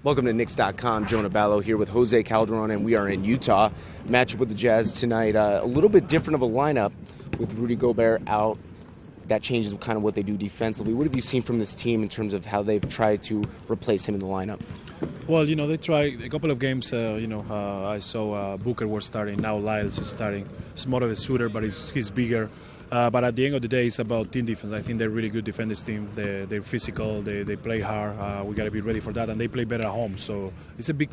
Welcome to Knicks.com. Jonah Ballow here with Jose Calderon, and we are in Utah. Matchup with the Jazz tonight. A little bit different of a lineup with Rudy Gobert out. That changes kind of what they do defensively. What have you seen from this team in terms of how they've tried to replace him in the lineup? Well, they tried a couple of games. I saw Booker was starting. Now Lyles is starting. He's more of a shooter, but he's bigger. But at the end of the day, it's about team defense. I think they're a really good defensive team. They're physical. They play hard. We got to be ready for that, and they play better at home. So it's a big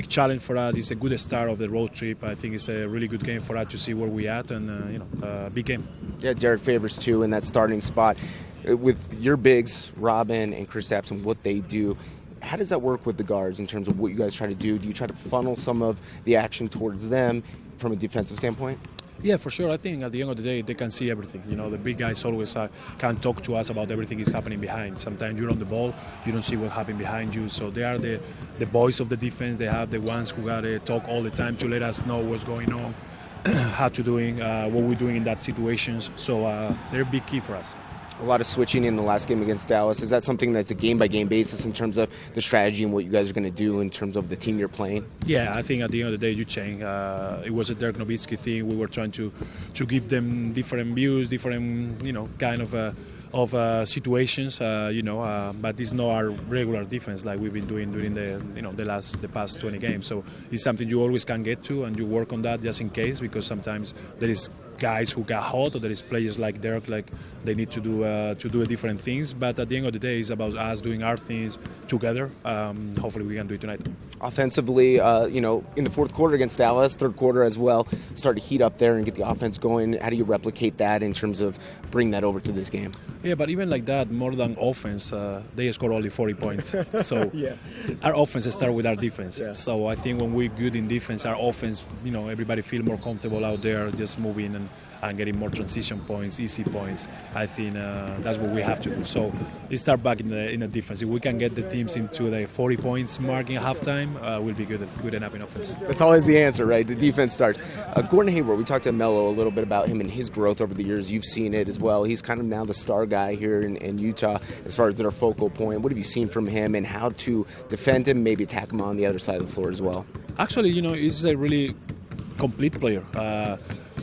challenge for us. It's a good start of the road trip. I think it's a really good game for us to see where we at, and big game. Yeah, Derek Favors too in that starting spot. With your bigs, Robin and Kristaps, and what they do, how does that work with the guards in terms of what you guys try to do? Do you try to funnel some of the action towards them from a defensive standpoint? Yeah, for sure. I think at the end of the day, they can see everything. The big guys always can talk to us about everything that's happening behind. Sometimes you're on the ball, you don't see what happened behind you. So they are the voice of the defense. They have the ones who got to talk all the time to let us know what's going on, how to doing, what we're doing in that situations. So they're a big key for us. A lot of switching in the last game against Dallas. Is that something that's a game-by-game basis in terms of the strategy and what you guys are going to do in terms of the team you're playing? Yeah, I think at the end of the day, you change. It was a Dirk Nowitzki thing. We were trying to give them different views, different, kind of situations, but it's not our regular defense like we've been doing during the past 20 games. So it's something you always can get to, and you work on that just in case, because sometimes there is guys who got hot, or there is players like Dirk, like they need to do different things. But at the end of the day, it's about us doing our things together. Hopefully we can do it tonight. Offensively, in the fourth quarter against Dallas, third quarter as well, start to heat up there and get the offense going. How do you replicate that in terms of bring that over to this game? Yeah, but even like that, more than offense, they score only 40 points. So yeah. Our offense starts with our defense. Yeah. So I think when we're good in defense, our offense, everybody feel more comfortable out there just moving and getting more transition points, easy points. I think that's what we have to do. So we start back in the defense. If we can get the teams into the 40 points mark in halftime, we'll be good enough in offense. That's always the answer, right? The defense starts. Gordon Hayward, we talked to Melo a little bit about him and his growth over the years. You've seen it as well. He's kind of now the star guy here in Utah as far as their focal point. What have you seen from him and how to defend him, maybe attack him on the other side of the floor as well? Actually, he's a really complete player.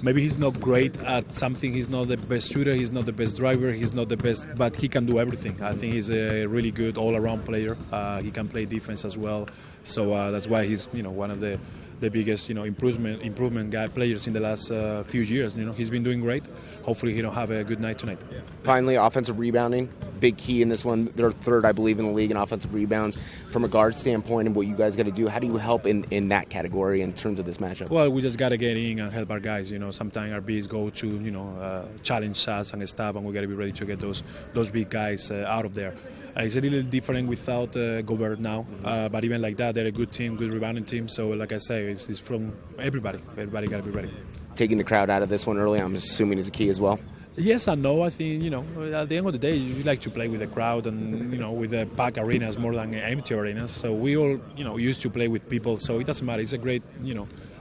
Maybe he's not great at something. He's not the best shooter. He's not the best driver. He's not the best, but he can do everything. I think he's a really good all-around player. He can play defense as well. So that's why he's one of the biggest improvement guy players in the last few years. He's been doing great. Hopefully he'll have a good night tonight. Finally, offensive rebounding, big key in this one. They're third, I believe, in the league in offensive rebounds. From a guard standpoint and what you guys got to do, how do you help in that category in terms of this matchup? Well, we just got to get in and help our guys. Sometimes our bigs go to challenge shots and stuff, and we got to be ready to get those big guys out of there. It's a little different without Gobert now, but even like that, they're a good team, good rebounding team. So like I say, it's from everybody. Everybody got to be ready. Taking the crowd out of this one early, I'm assuming, is a key as well. Yes and no. I think, at the end of the day, you like to play with the crowd and, with the packed arenas more than empty arenas. So we all, used to play with people, so it doesn't matter. It's a great,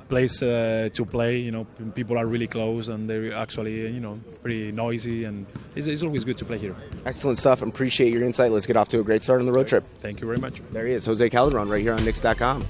place to play. People are really close and they're actually, pretty noisy, and it's always good to play here. Excellent stuff. Appreciate your insight. Let's get off to a great start on the road trip. Thank you very much. There he is, Jose Calderon, right here on Knicks.com.